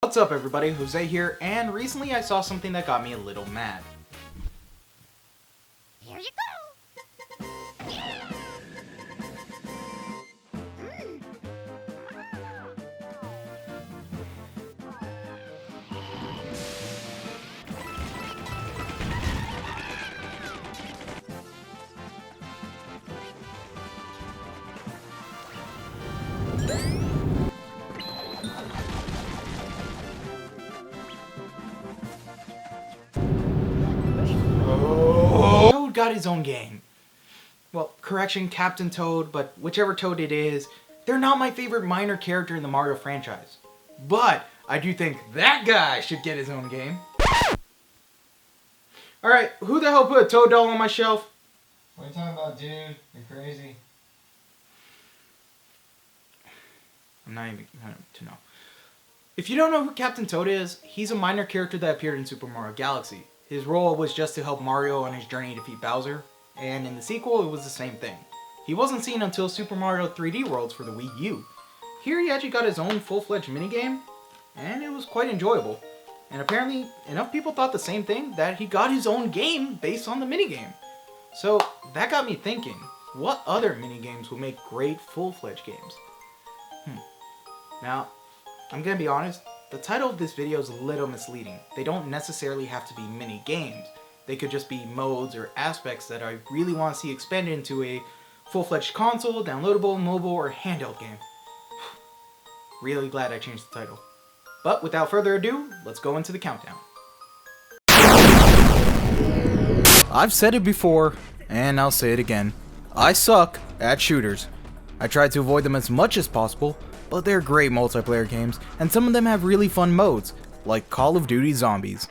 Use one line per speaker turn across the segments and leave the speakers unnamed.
What's up everybody, Jose here, and recently I saw something that got me a little mad.
Here you go!
Toad got his own game. Well, correction, Captain Toad, but whichever Toad it is, they're not my favorite minor character in the Mario franchise. But I do think that guy should get his own game. Alright, who the hell put a Toad doll on my shelf?
What are you talking about, dude? You're crazy.
I'm not even to know. If you don't know who Captain Toad is, he's a minor character that appeared in Super Mario Galaxy. His role was just to help Mario on his journey to defeat Bowser, and in the sequel it was the same thing. He wasn't seen until Super Mario 3D Worlds for the Wii U. Here he actually got his own full-fledged minigame, and it was quite enjoyable. And apparently enough people thought the same thing that he got his own game based on the minigame. So that got me thinking, what other minigames will make great full-fledged games? Now, I'm gonna be honest, the title of this video is a little misleading. They don't necessarily have to be mini games. They could just be modes or aspects that I really want to see expanded into a full-fledged console, downloadable, mobile, or handheld game. Really glad I changed the title. But without further ado, let's go into the countdown. I've said it before, and I'll say it again. I suck at shooters. I try to avoid them as much as possible, but they're great multiplayer games, and some of them have really fun modes, like Call of Duty Zombies.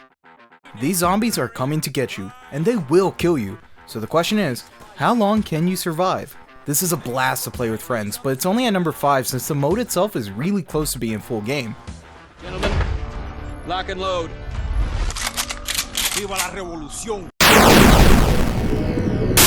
These zombies are coming to get you, and they will kill you, so the question is, how long can you survive? This is a blast to play with friends, but it's only at number 5 since the mode itself is really close to being full game.
Gentlemen, lock and load. Viva la revolución!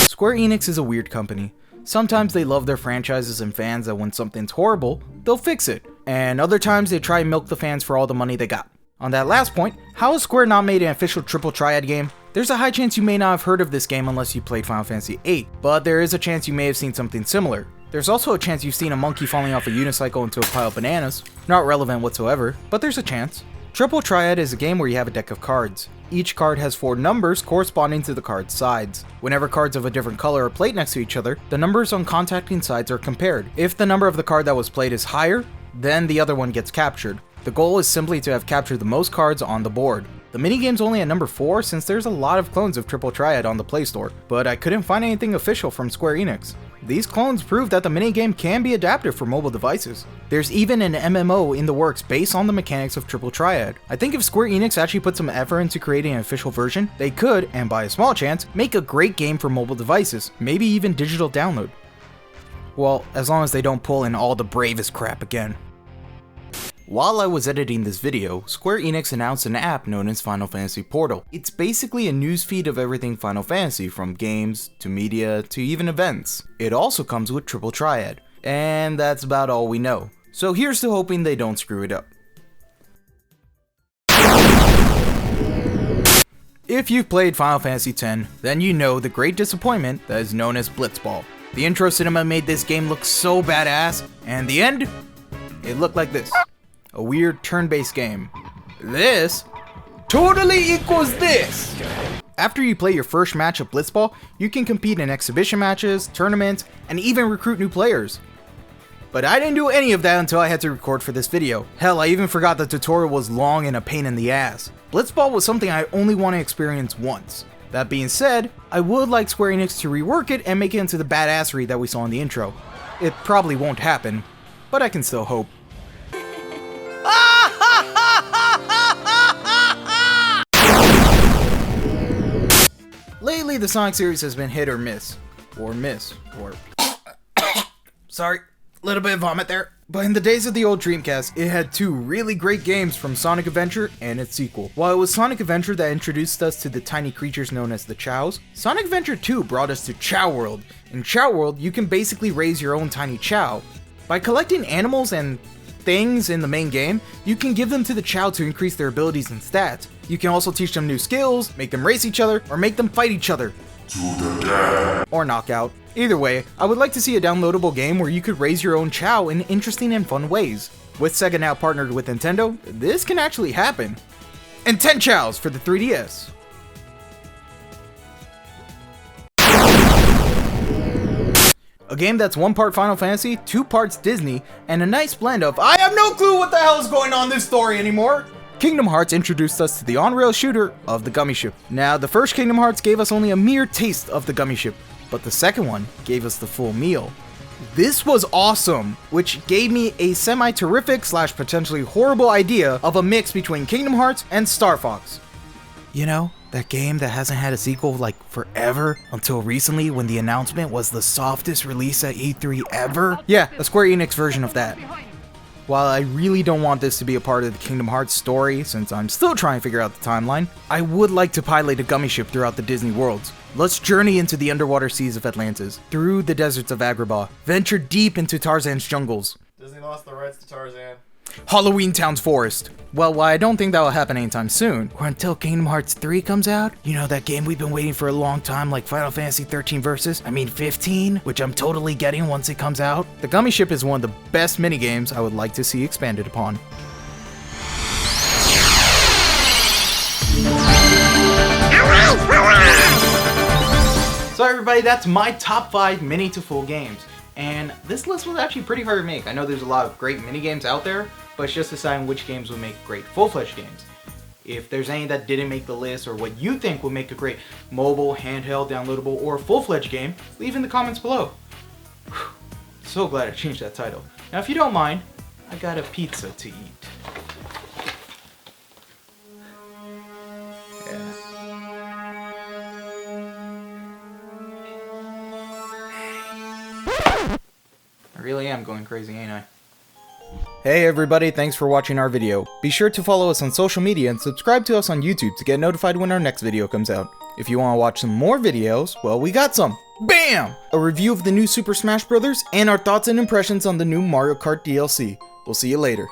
Square Enix is a weird company. Sometimes they love their franchises and fans that when something's horrible, they'll fix it. And other times they try and milk the fans for all the money they got. On that last point, how has Square not made an official triple Triad game? There's a high chance you may not have heard of this game unless you played Final Fantasy VIII, but there is a chance you may have seen something similar. There's also a chance you've seen a monkey falling off a unicycle into a pile of bananas. Not relevant whatsoever, but there's a chance. Triple Triad is a game where you have a deck of cards. Each card has 4 numbers corresponding to the card's sides. Whenever cards of a different color are played next to each other, the numbers on contacting sides are compared. If the number of the card that was played is higher, then the other one gets captured. The goal is simply to have captured the most cards on the board. The minigame's only at number 4 since there's a lot of clones of Triple Triad on the Play Store, but I couldn't find anything official from Square Enix. These clones prove that the minigame can be adapted for mobile devices. There's even an MMO in the works based on the mechanics of Triple Triad. I think if Square Enix actually put some effort into creating an official version, they could, and by a small chance, make a great game for mobile devices, maybe even digital download. Well, as long as they don't pull in all the bravest crap again. While I was editing this video, Square Enix announced an app known as Final Fantasy Portal. It's basically a newsfeed of everything Final Fantasy, from games, to media, to even events. It also comes with Triple Triad, and that's about all we know. So here's to hoping they don't screw it up. If you've played Final Fantasy X, then you know the great disappointment that is known as Blitzball. The intro cinema made this game look so badass, and the end? It looked like this. A weird turn-based game. This totally equals this! After you play your first match of Blitzball, you can compete in exhibition matches, tournaments, and even recruit new players. But I didn't do any of that until I had to record for this video. Hell, I even forgot the tutorial was long and a pain in the ass. Blitzball was something I only want to experience once. That being said, I would like Square Enix to rework it and make it into the badassery that we saw in the intro. It probably won't happen, but I can still hope. Lately, the Sonic series has been hit or miss. Sorry, a little bit of vomit there. But in the days of the old Dreamcast, it had 2 really great games from Sonic Adventure and its sequel. While it was Sonic Adventure that introduced us to the tiny creatures known as the Chaos, Sonic Adventure 2 brought us to Chao World. In Chao World, you can basically raise your own tiny Chao. By collecting animals and things in the main game, you can give them to the Chao to increase their abilities and stats. You can also teach them new skills, make them race each other, or make them fight each other. Or knockout. Either way, I would like to see a downloadable game where you could raise your own Chao in interesting and fun ways. With Sega now partnered with Nintendo, this can actually happen. And 10 Chaos for the 3DS. A game that's 1 part Final Fantasy, 2 parts Disney, and a nice blend of I have no clue what the hell is going on in this story anymore. Kingdom Hearts introduced us to the on-rail shooter of the Gummy Ship. Now, the first Kingdom Hearts gave us only a mere taste of the Gummy Ship, but the second one gave us the full meal. This was awesome, which gave me a semi-terrific / potentially horrible idea of a mix between Kingdom Hearts and Star Fox. You know, that game that hasn't had a sequel like forever until recently when the announcement was the softest release at E3 ever? Yeah, a Square Enix version of that. While I really don't want this to be a part of the Kingdom Hearts story, since I'm still trying to figure out the timeline, I would like to pilot a Gummy Ship throughout the Disney worlds. Let's journey into the underwater seas of Atlantis, through the deserts of Agrabah, venture deep into Tarzan's jungles,
Disney lost the rights to Tarzan.
Halloween Town's forest. Well, while I don't think that will happen anytime soon, or until Kingdom Hearts 3 comes out, you know, that game we've been waiting for a long time, like Final Fantasy 13 Versus, 15, which I'm totally getting once it comes out. The Gummy Ship is one of the best minigames I would like to see expanded upon. So everybody, that's my top 5 mini to full games. And this list was actually pretty hard to make. I know there's a lot of great mini games out there, but it's just deciding which games would make great full-fledged games. If there's any that didn't make the list, or what you think would make a great mobile, handheld, downloadable, or full-fledged game, leave in the comments below. Whew. So glad I changed that title. Now if you don't mind, I got a pizza to eat. I really am going crazy, ain't I? Hey everybody, thanks for watching our video. Be sure to follow us on social media and subscribe to us on YouTube to get notified when our next video comes out. If you want to watch some more videos, well, we got some. BAM! A review of the new Super Smash Bros. And our thoughts and impressions on the new Mario Kart DLC. We'll see you later.